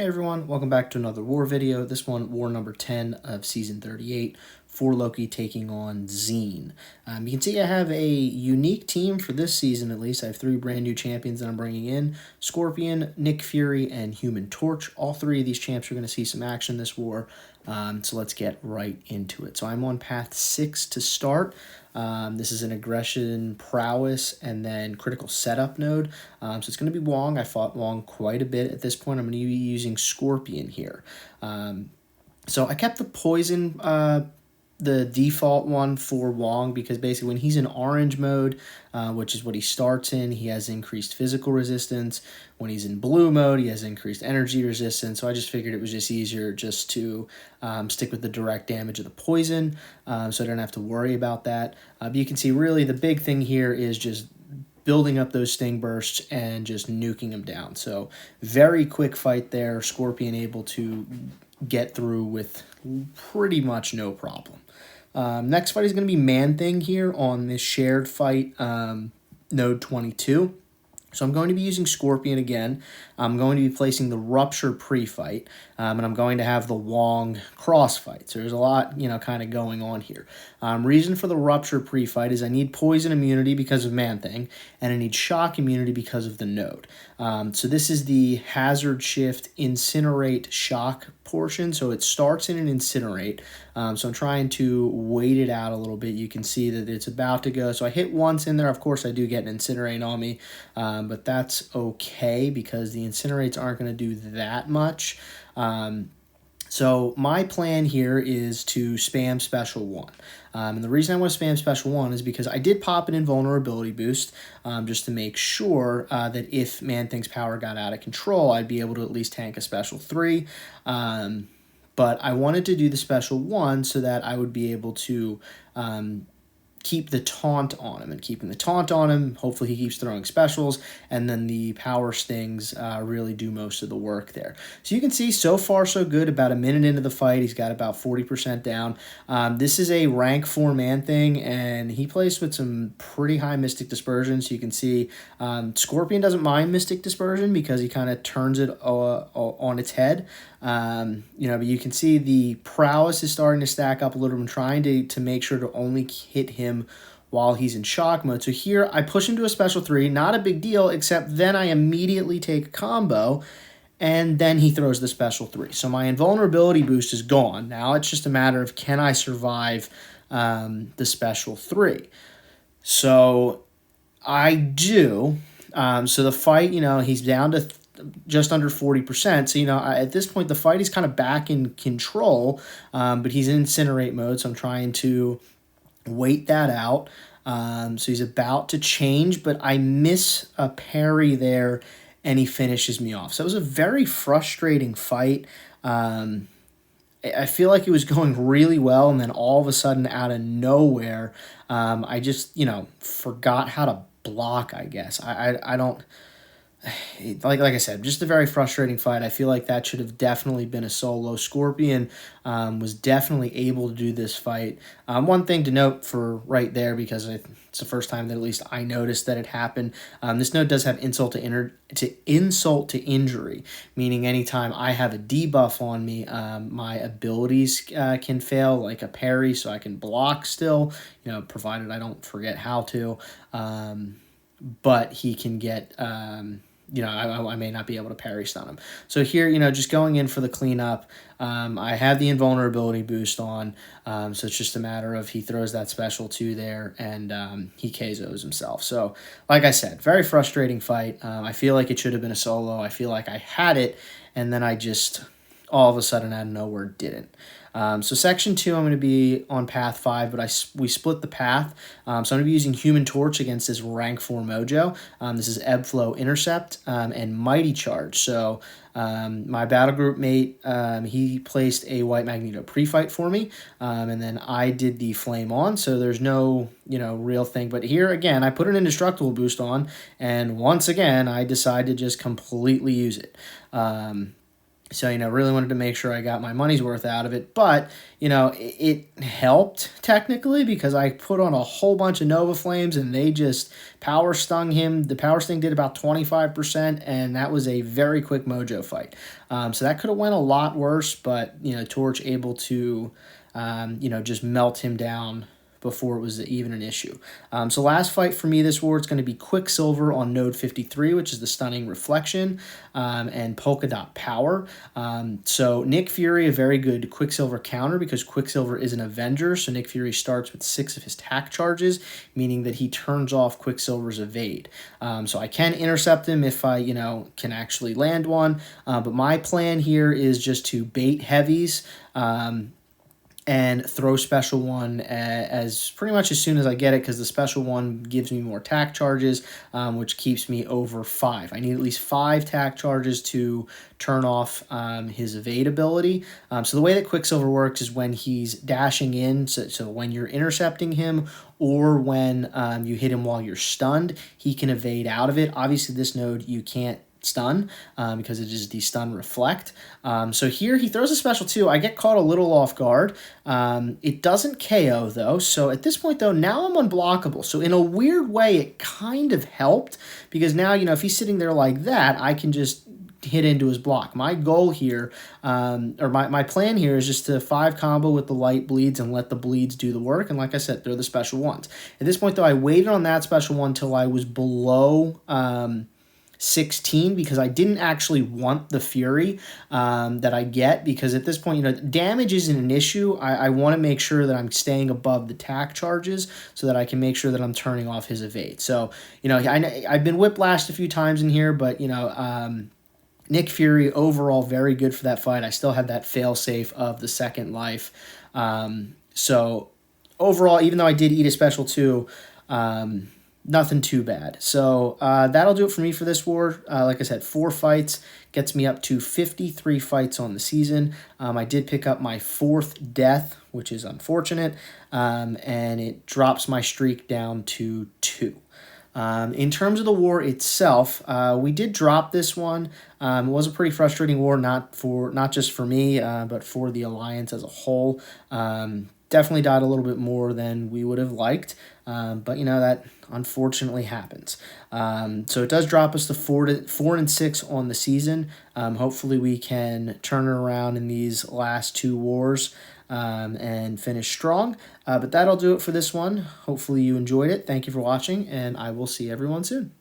Hey everyone, welcome back to another war video. This one, war number 10 of season 38, for Loki taking on ZEEN. You can see I have a unique team for this season at least. I have 3 brand new champions that I'm bringing in. Scorpion, Nick Fury, and Human Torch. All 3 of these champs are going to see some action this war. So let's get right into it. So I'm on path 6 to start. This is an aggression, prowess, and then critical setup node. So it's going to be Wong. I fought Wong quite a bit at this point. I'm going to be using Scorpion here. So I kept the poison, the default one for Wong, because basically when he's in orange mode, which is what he starts in, he has increased physical resistance. When he's in blue mode, he has increased energy resistance. So I just figured it was just easier just to stick with the direct damage of the poison, so I don't have to worry about that. But you can see really the big thing here is just building up those sting bursts and just nuking them down. So very quick fight there. Scorpion able to get through with pretty much no problem. Next fight is going to be Man-Thing here on this shared fight, node 22. So I'm going to be using Scorpion again. I'm going to be placing the Rupture pre-fight, and I'm going to have the Wong cross-fight. So there's a lot, kind of going on here. Reason for the Rupture pre-fight is I need poison immunity because of Man-Thing, and I need shock immunity because of the node. So this is the hazard shift incinerate shock portion. So it starts in an incinerate. So I'm trying to wait it out a little bit. You can see that it's about to go. So I hit once in there. Of course, I do get an incinerate on me, but that's okay because the incinerates aren't going to do that much. So my plan here is to spam Special 1. And the reason I want to spam Special 1 is because I did pop an invulnerability boost just to make sure that if Man-Thing's power got out of control, I'd be able to at least tank a Special 3. But I wanted to do the Special 1 so that I would be able to keep the taunt on him, and keeping the taunt on him, hopefully he keeps throwing specials, and then the power stings really do most of the work there. So you can see so far so good. About a minute into the fight, he's got about 40% down. This is a rank 4 Man-Thing, and he plays with some pretty high Mystic Dispersion. So you can see Scorpion doesn't mind Mystic Dispersion because he kind of turns it on its head. But you can see the prowess is starting to stack up a little. I'm trying to make sure to only hit him while he's in shock mode. So here I push him to a Special 3, not a big deal, except then I immediately take a combo, and then he throws the Special 3. So my invulnerability boost is gone. Now it's just a matter of can I survive the Special 3. So I do. So the fight, he's down to just under 40%. So, at this point, the fight is kind of back in control, but he's in incinerate mode, so I'm trying to wait that out. So he's about to change, but I miss a parry there, and he finishes me off. So it was a very frustrating fight. I feel like it was going really well, and then all of a sudden, out of nowhere, I just, forgot how to block, I guess. I don't... Like I said, just a very frustrating fight. I feel like that should have definitely been a solo. Scorpion was definitely able to do this fight. One thing to note for right there, because it's the first time that at least I noticed that it happened, this node does have insult to injury, meaning anytime I have a debuff on me, my abilities can fail, like a parry, so I can block still, provided I don't forget how to. But he can get... I may not be able to parry stun him. So here, just going in for the cleanup, I have the invulnerability boost on, so it's just a matter of he throws that Special 2 there, and he KOs himself. So, like I said, very frustrating fight. I feel like it should have been a solo. I feel like I had it, and then I just, all of a sudden, out of nowhere, didn't. So section 2, I'm going to be on path 5, but we split the path. So I'm going to be using Human Torch against this rank 4 Mojo. This is Ebb Flow Intercept and Mighty Charge. So my battle group mate, he placed a White Magneto pre-fight for me, and then I did the Flame on. So there's no real thing. But here again, I put an Indestructible boost on, and once again, I decided to just completely use it. So, really wanted to make sure I got my money's worth out of it. But, it helped technically because I put on a whole bunch of Nova Flames and they just power stung him. The power sting did about 25%, and that was a very quick Mojo fight. So that could have went a lot worse, but, Torch able to, just melt him down before it was even an issue. So last fight for me this war, it's going to be Quicksilver on Node 53, which is the Stunning Reflection, and Polka Dot Power. So Nick Fury, a very good Quicksilver counter because Quicksilver is an Avenger, so Nick Fury starts with 6 of his tack charges, meaning that he turns off Quicksilver's evade. So I can intercept him if I, can actually land one, but my plan here is just to bait heavies, and throw special one as pretty much as soon as I get it, because the special one gives me more tack charges, which keeps me over 5. I need at least 5 tack charges to turn off his evade ability. So the way that Quicksilver works is when he's dashing in, so when you're intercepting him or when you hit him while you're stunned, he can evade out of it. Obviously, this node you can't stun because it is the stun reflect. So here he throws a special too. I get caught a little off guard. It doesn't KO though. So at this point though, now I'm unblockable. So in a weird way, it kind of helped because now, if he's sitting there like that, I can just hit into his block. My goal here, or my plan here is just to 5 combo with the light bleeds and let the bleeds do the work. And like I said, they're the special ones. At this point though, I waited on that special one till I was below 16 because I didn't actually want the Fury that I get, because at this point, damage isn't an issue. I want to make sure that I'm staying above the tack charges so that I can make sure that I'm turning off his evade. So, I've been whiplashed a few times in here, but, Nick Fury overall very good for that fight. I still have that fail-safe of the second life. So overall, even though I did eat a special too, nothing too bad. So that'll do it for me for this war. Like I said, 4 fights gets me up to 53 fights on the season. I did pick up my 4th death, which is unfortunate, and it drops my streak down to 2. In terms of the war itself, we did drop this one. It was a pretty frustrating war, not just for me, but for the Alliance as a whole. Definitely died a little bit more than we would have liked, but that unfortunately happens. So it does drop us to 4 and 6 on the season. Hopefully we can turn it around in these last 2 wars and finish strong. But that'll do it for this one. Hopefully you enjoyed it. Thank you for watching, and I will see everyone soon.